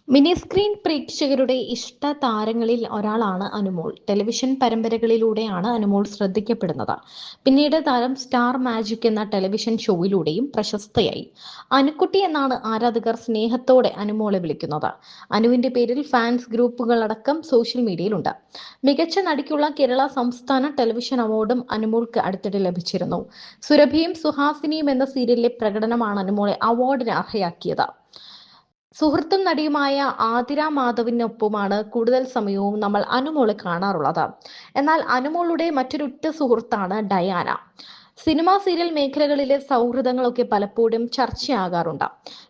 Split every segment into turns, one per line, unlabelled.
Mini screen പ്രേക്ഷകരുടെ ഇഷ്ട താരങ്ങളിൽ ഒരാളാണ് അനുമോൾ. ടെലിവിഷൻ പരമ്പരകളിലൂടെയാണ് അനുമോൾ ശ്രദ്ധിക്കപ്പെടുന്നത്. പിന്നീട് താരം സ്റ്റാർ മാജിക് എന്ന ടെലിവിഷൻ ഷോയിലൂടെയും പ്രശസ്തയായി. അനുക്കുട്ടി എന്നാണ് ആരാധകർ സ്നേഹത്തോടെ അനുമോളെ വിളിക്കുന്നത്. അനുവിന്റെ പേരിൽ ഫാൻസ് ഗ്രൂപ്പുകളടക്കം സോഷ്യൽ മീഡിയയിലുണ്ട്. മികച്ച നടിക്കുള്ള കേരള സംസ്ഥാന ടെലിവിഷൻ അവാർഡും അനുമോൾക്ക് അടുത്തിടെ ലഭിച്ചിരുന്നു. സുരഭിയും സുഹാസിനിയും എന്ന സീരിയലിലെ പ്രകടനമാണ് അനുമോളെ അവാർഡിന് അർഹയാക്കിയത്. സുഹൃത്തും നടിയുമായ ആതിര മാധവിനൊപ്പമാണ് കൂടുതൽ സമയവും നമ്മൾ അനുമോളെ കാണാറുള്ളത്. എന്നാൽ അനുമോളുടെ മറ്റൊരു ഉറ്റ സുഹൃത്താണ് ഡയാന. സിനിമ സീരിയൽ മേഖലകളിലെ സൗഹൃദങ്ങളൊക്കെ പലപ്പോഴും ചർച്ചയാകാറുണ്ട്.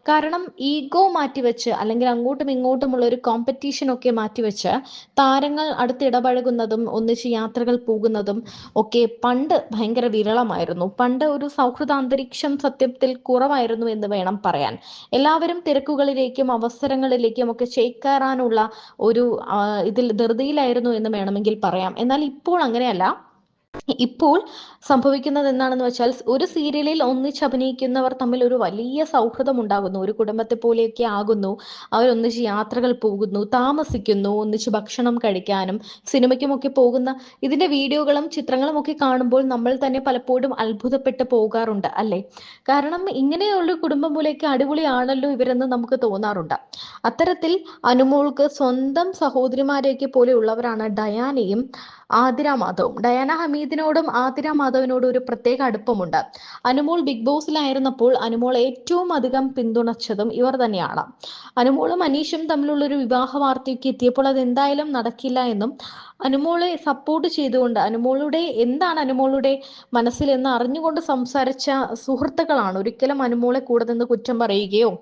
കാരണം ഈഗോ മാറ്റിവെച്ച് അല്ലെങ്കിൽ അങ്ങോട്ടും ഇങ്ങോട്ടുമുള്ള ഒരു കോമ്പറ്റീഷൻ ഒക്കെ മാറ്റിവെച്ച് താരങ്ങൾ അടുത്തിടപഴകുന്നതും ഒന്നിച്ച് യാത്രകൾ പോകുന്നതും ഒക്കെ പണ്ട് ഭയങ്കര വിരളമായിരുന്നു. പണ്ട് ഒരു സൗഹൃദ അന്തരീക്ഷം സത്യത്തിൽ കുറവായിരുന്നു എന്ന് വേണം പറയാൻ. എല്ലാവരും തിരക്കുകളിലേക്കും അവസരങ്ങളിലേക്കും ഒക്കെ ചേക്കേറാനുള്ള ഒരു ഇതിൽ ധൃതിയിലായിരുന്നു എന്ന് വേണമെങ്കിൽ പറയാം. എന്നാൽ ഇപ്പോൾ അങ്ങനെയല്ല. ഇപ്പോൾ സംഭവിക്കുന്നത് എന്താണെന്ന് വെച്ചാൽ ഒരു സീരിയലിൽ ഒന്നിച്ചഭിനയിക്കുന്നവർ തമ്മിൽ ഒരു വലിയ സൗഹൃദം ഉണ്ടാകുന്നു. ഒരു കുടുംബത്തെ പോലെയൊക്കെ ആകുന്നു. അവരൊന്നിച്ച് യാത്രകൾ പോകുന്നു, താമസിക്കുന്നു, ഒന്നിച്ച് ഭക്ഷണം കഴിക്കാനും സിനിമയ്ക്കുമൊക്കെ പോകുന്ന ഇതിന്റെ വീഡിയോകളും ചിത്രങ്ങളും ഒക്കെ കാണുമ്പോൾ നമ്മൾ തന്നെ പലപ്പോഴും അത്ഭുതപ്പെട്ട് പോകാറുണ്ട് അല്ലേ? കാരണം ഇങ്ങനെയുള്ള കുടുംബം പോലെയൊക്കെ അടിപൊളിയാണല്ലോ ഇവരെന്ന് നമുക്ക് തോന്നാറുണ്ട്. അത്തരത്തിൽ അനുമോൾക്ക് സ്വന്തം സഹോദരിമാരെയൊക്കെ പോലെ ഉള്ളവരാണ് ഡയാനയും ആതിര മാധവും. ഡയാന ഹമീദിനോടും ആതിര മാധവിനോടും ഒരു പ്രത്യേക അടുപ്പമുണ്ട്. അനുമോൾ ബിഗ് ബോസിലായിരുന്നപ്പോൾ അനുമോൾ ഏറ്റവും അധികം പിന്തുണച്ചതും ഇവർ തന്നെയാണ്. അനുമോളും അനീഷും തമ്മിലുള്ള ഒരു വിവാഹ വാർത്തയൊക്കെ എത്തിയപ്പോൾ അത് എന്തായാലും നടക്കില്ല എന്നും അനുമോളെ സപ്പോർട്ട് ചെയ്തുകൊണ്ട് എന്താണ് അനുമോളുടെ മനസ്സിൽ എന്ന് അറിഞ്ഞുകൊണ്ട് സംസാരിച്ച സുഹൃത്തുക്കളാണ്. ഒരിക്കലും അനുമോളെ കൂടെ നിന്ന് കുറ്റം പറയുകയോ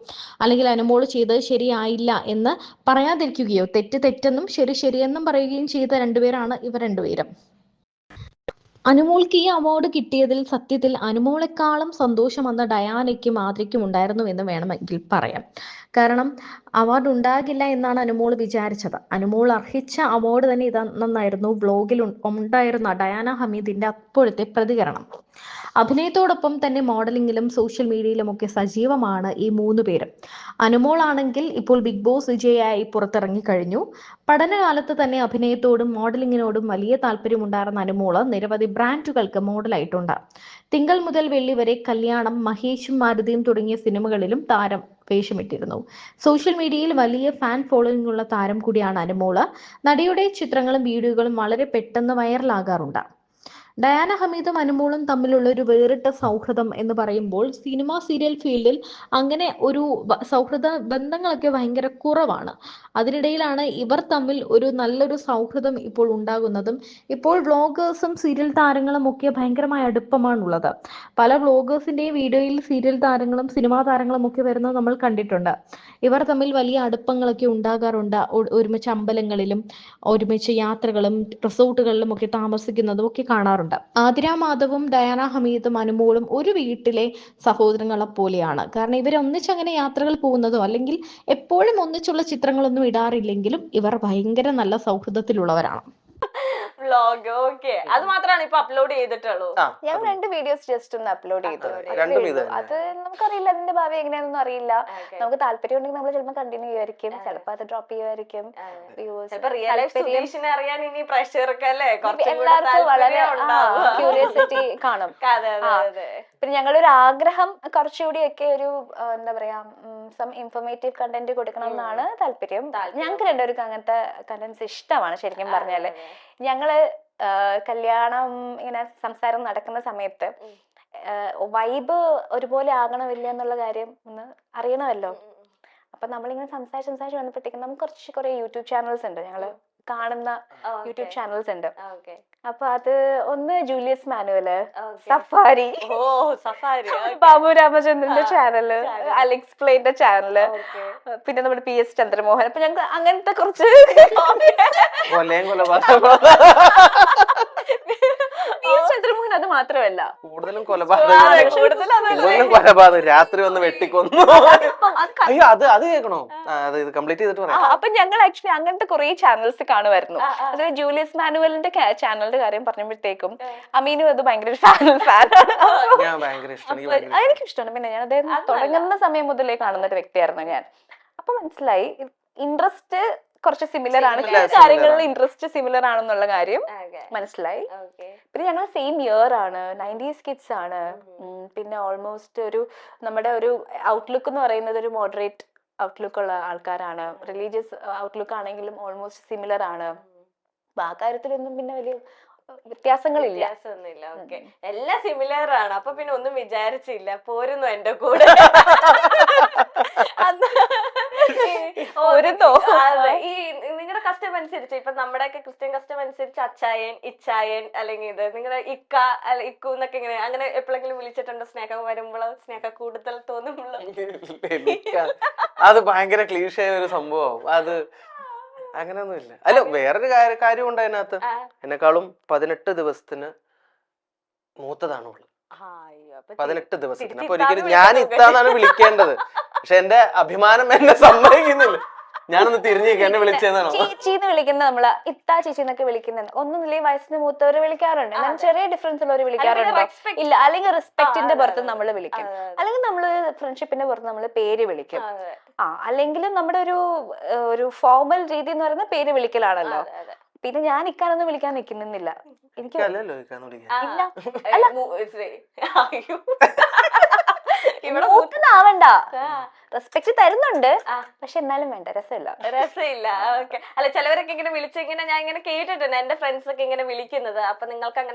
അല്ലെങ്കിൽ അനുമോൾ ചെയ്തത് ശരിയായില്ല എന്ന് പറയാതിരിക്കുകയോ തെറ്റെന്നും ശരി ശരിയെന്നും പറയുകയും ചെയ്ത രണ്ടുപേരാണ് ഇവർ രണ്ടുപേരും. അനുമോൾക്ക് ഈ അവാർഡ് കിട്ടിയതിൽ സത്യത്തിൽ അനുമോളെക്കാളും സന്തോഷം അന്ന് ഡയാനയ്ക്കും ആദ്രയ്ക്കും ഉണ്ടായിരുന്നു എന്ന് വേണമെങ്കിൽ പറയാം. കാരണം അവാർഡ് ഉണ്ടാകില്ല എന്നാണ് അനുമോൾ വിചാരിച്ചത്. അനുമോൾ അർഹിച്ച അവാർഡ് തന്നെ ഇതെന്നായിരുന്നു വ്ലോഗിൽ ഉണ്ടായിരുന്ന ഡയാന ഹമീദിന്റെ അപ്പോഴത്തെ പ്രതികരണം. അഭിനയത്തോടൊപ്പം തന്നെ മോഡലിംഗിലും സോഷ്യൽ മീഡിയയിലും ഒക്കെ സജീവമാണ് ഈ മൂന്ന് പേരും. അനുമോൾ ആണെങ്കിൽ ഇപ്പോൾ ബിഗ് ബോസ് വിജയായി പുറത്തിറങ്ങി കഴിഞ്ഞു. പഠനകാലത്ത് തന്നെ അഭിനയത്തോടും മോഡലിംഗിനോടും വലിയ താല്പര്യമുണ്ടായിരുന്ന അനുമോള് നിരവധി ബ്രാൻഡുകൾക്ക് മോഡലായിട്ടുണ്ട്. തിങ്കൾ മുതൽ വെള്ളി വരെ കല്യാണം, മഹേഷും മാരുതിയും തുടങ്ങിയ സിനിമകളിലും താരം വേഷമിട്ടിരുന്നു. സോഷ്യൽ മീഡിയയിൽ വലിയ ഫാൻ ഫോളോയിങ് ഉള്ള താരം കൂടിയാണ് അനുമോള്. നടിയുടെ ചിത്രങ്ങളും വീഡിയോകളും വളരെ പെട്ടെന്ന് വൈറലാകാറുണ്ട്. ഡയാന ഹമീദും അനുമോളും തമ്മിലുള്ള ഒരു വേറിട്ട സൗഹൃദം എന്ന് പറയുമ്പോൾ സിനിമ സീരിയൽ ഫീൽഡിൽ അങ്ങനെ ഒരു സൗഹൃദ ബന്ധങ്ങളൊക്കെ ഭയങ്കര കുറവാണ്. അതിനിടയിലാണ് ഇവർ തമ്മിൽ ഒരു നല്ലൊരു സൗഹൃദം ഇപ്പോൾ ഉണ്ടാകുന്നതും. ഇപ്പോൾ വ്ളോഗേഴ്സും സീരിയൽ താരങ്ങളും ഒക്കെ ഭയങ്കരമായ അടുപ്പമാണുള്ളത്. പല വ്ളോഗേഴ്സിന്റെയും വീഡിയോയിൽ സീരിയൽ താരങ്ങളും സിനിമാ താരങ്ങളും ഒക്കെ വരുന്നത് നമ്മൾ കണ്ടിട്ടുണ്ട്. ഇവർ തമ്മിൽ വലിയ അടുപ്പങ്ങളൊക്കെ ഉണ്ടാകാറുണ്ട്. ഒരുമിച്ച് അമ്പലങ്ങളിലും ഒരുമിച്ച് യാത്രകളും റിസോർട്ടുകളിലും ഒക്കെ താമസിക്കുന്നതും ഒക്കെ കാണാറുണ്ട്. ആതിര മാധവും ഡയാന ഹമീദും അനുമോളും ഒരു വീട്ടിലെ സഹോദരങ്ങളെ പോലെയാണ്. കാരണം ഇവർ ഒന്നിച്ചങ്ങനെ യാത്രകൾ പോകുന്നതോ അല്ലെങ്കിൽ എപ്പോഴും ഒന്നിച്ചുള്ള ചിത്രങ്ങളൊന്നും ഇടാറില്ലെങ്കിലും ഇവർ ഭയങ്കര നല്ല സൗഹൃദത്തിലുള്ളവരാണ്.
Vlog okay. അത് മാത്രമാണ് ഇപ്പൊ അപ്ലോഡ് ചെയ്തിട്ടുള്ളൂ.
ഞാൻ 2 വീഡിയോസ് ജസ്റ്റ് ഒന്ന് അപ്ലോഡ് ചെയ്തു. അത് നമുക്കറിയില്ല അതിന്റെ ഭാവി എങ്ങനെയാണെന്നും അറിയില്ല. നമുക്ക് താല്പര്യം ഉണ്ടെങ്കിൽ നമ്മൾ ചിലപ്പോൾ കണ്ടിന്യൂ ചെയ്യുമായിരിക്കും, ചിലപ്പോൾ അത് ഡ്രോപ്പ് ചെയ്യുമായിരിക്കും.
അറിയാൻ ഇനി പ്രഷർക്കല്ലേ
എല്ലാവർക്കും വളരെ ക്യൂരിയോസിറ്റി കാണും. പിന്നെ ഞങ്ങളൊരു ആഗ്രഹം കുറച്ചുകൂടിയൊക്കെ ഒരു എന്താ പറയാ സം ഇൻഫോർമേറ്റീവ് കണ്ടന്റ് കൊടുക്കണം എന്നാണ് താല്പര്യം. ഞങ്ങൾക്ക് രണ്ടുപേർക്കും അങ്ങനത്തെ കണ്ടന്റ്സ് ഇഷ്ടമാണ്. ശരിക്കും പറഞ്ഞാല് ഞങ്ങള് കല്യാണം ഇങ്ങനെ സംസാരം നടക്കുന്ന സമയത്ത് വൈബ് ഒരുപോലെ ആകണമില്ല എന്നുള്ള കാര്യം ഒന്ന് അറിയണമല്ലോ. അപ്പൊ നമ്മളിങ്ങനെ സംസാരിച്ച് വന്നപ്പോഴത്തേക്കും നമുക്ക് കുറെ യൂട്യൂബ് ചാനൽസ് ഉണ്ട്, ഞങ്ങള് കാണുന്ന യൂട്യൂബ് ചാനൽസ് ഉണ്ട്. അപ്പൊ അത് ഒന്ന് ജൂലിയസ് മാനുവല്, സഫാരി, ബാബു രാമചന്ദ്രന്റെ ചാനല്, അലക്സ് പ്ലേന്റെ ചാനല്, പിന്നെ നമ്മുടെ PS ചന്ദ്രമോഹൻ. അപ്പൊ ഞങ്ങൾക്ക് അങ്ങനത്തെ കുറച്ച് ചന്ദ്രമോഹൻ അത് മാത്രമല്ല
കൂടുതലും കൊലപാതകം രാത്രി വന്ന് വെട്ടിക്കൊന്നു. അയ്യോ അത് കേൾക്കണോ? കംപ്ലീറ്റ് ചെയ്തിട്ട് പറയാം.
അപ്പൊ ഞങ്ങൾ ആക്ച്വലി അങ്ങനത്തെ കുറെ ചാനൽസ് കാണുമായിരുന്നു. അതായത് ജൂലിയസ് മാനുവലിന്റെ ചാനലിന്റെ കാര്യം പറഞ്ഞപ്പോഴത്തേക്കും അമീനും അത് ഭയങ്കര എനിക്കും ഇഷ്ടമാണ്. പിന്നെ ഞാൻ അദ്ദേഹം തുടങ്ങുന്ന സമയം മുതലേ കാണുന്ന ഒരു വ്യക്തിയായിരുന്നു ഞാൻ. അപ്പൊ മനസ്സിലായി ഇൻട്രസ്റ്റ് കുറച്ച് സിമിലർ ആണ്,
Similar,
കാര്യങ്ങളിൽ
similar.
ഇൻട്രസ്റ്റ് സിമിലർ ആണെന്നുള്ള കാര്യം മനസ്സിലായി. പിന്നെ ഞങ്ങൾ സെയിം ഇയർ ആണ്, 90s കിഡ്സ് ആണ്. പിന്നെ ഓൾമോസ്റ്റ് ഒരു നമ്മുടെ ഒരു ഔട്ട്ലുക്ക് എന്ന് പറയുന്നത് ഒരു മോഡറേറ്റ് ഔട്ട്ലുക്ക് ഉള്ള ആൾക്കാരാണ്. റിലീജിയസ് ഔട്ട്ലുക്ക് ആണെങ്കിലും ഓൾമോസ്റ്റ് സിമിലർ ആണ്. അപ്പൊ ആ കാര്യത്തിലൊന്നും പിന്നെ വലിയ വ്യത്യാസങ്ങളില്ല.
ഓക്കെ, എല്ലാം സിമിലർ ആണ്. അപ്പൊ പിന്നെ ഒന്നും വിചാരിച്ചില്ല, പോരുന്നു എന്റെ കൂടെ. ഈ നിങ്ങളുടെ കസ്റ്റം അനുസരിച്ച് ഇപ്പൊ നമ്മുടെയൊക്കെ ക്രിസ്ത്യൻ കസ്റ്റം അനുസരിച്ച് അച്ചായൻ, ഇച്ചായൻ, അല്ലെങ്കിൽ ഇത് നിങ്ങളുടെ ഇക്ക ഇക്കു എന്നൊക്കെ ഇങ്ങനെ അങ്ങനെ എപ്പോഴെങ്കിലും വിളിച്ചിട്ടുണ്ടോ? സ്നേഹം വരുമ്പോഴോ, സ്നേഹം കൂടുതൽ തോന്നുമ്പോഴോ?
അത് ഭയങ്കര ക്ലീഷയായ ഒരു സംഭവം. അത് അങ്ങനെയൊന്നുമില്ല. അല്ല, വേറൊരു കാര്യം ഉണ്ട് അതിനകത്ത്. എന്നെക്കാളും 18 ദിവസത്തിന് മൂത്തതാണ് ഉള്ളത്. 18 ദിവസത്തിന്. അപ്പൊ ഒരിക്കലും ഞാൻ ഇത്താന്നാണ് വിളിക്കേണ്ടത്. പക്ഷെ എന്റെ അഭിമാനം എന്നെ സമ്മതിക്കുന്നില്ല. ഞാനൊന്ന് തിരിഞ്ഞു എന്നെ വിളിച്ചതാണോ
ചേച്ചിന്ന് വിളിക്കുന്നത്, നമ്മള് ഇത്താ ചേച്ചി എന്നൊക്കെ വിളിക്കുന്നത് ഒന്നുമില്ലേ, വയസ്സിന് മൂത്തവര് വിളിക്കാറുണ്ട്, എന്നാൽ ചെറിയ ഡിഫറൻസ് ഉള്ളവർ വിളിക്കാറുണ്ടോ? ഇല്ല. അല്ലെങ്കിൽ റെസ്പെക്ടിന്റെ പുറത്ത് നമ്മൾ വിളിക്കും, അല്ലെങ്കിൽ നമ്മള് ഫ്രണ്ട്ഷിപ്പിന്റെ പുറത്ത് നമ്മൾ പേര് വിളിക്കും. അല്ലെങ്കിൽ നമ്മുടെ ഒരു ഫോർമൽ രീതി എന്ന് പറയുന്ന പേര് വിളിക്കലാണല്ലോ. പിന്നെ ഞാൻ ഇക്കാനൊന്നും വിളിക്കാൻ നിൽക്കുന്നില്ല. എനിക്ക് ഇവിടെ മൂത്തതാവണ്ട, റെസ്പെക്ട് തരുന്നുണ്ട്, പക്ഷെ എന്നാലും വേണ്ട, രസമില്ല.
ഓക്കെ. അല്ല, ചിലവരൊക്കെ ഇങ്ങനെ വിളിച്ചിങ്ങനെ ഞാൻ ഇങ്ങനെ കേട്ടിട്ടുണ്ട്, എന്റെ ഫ്രണ്ട്സ് ഒക്കെ ഇങ്ങനെ വിളിക്കുന്നത്. അപ്പൊ നിങ്ങൾക്ക് അങ്ങനെ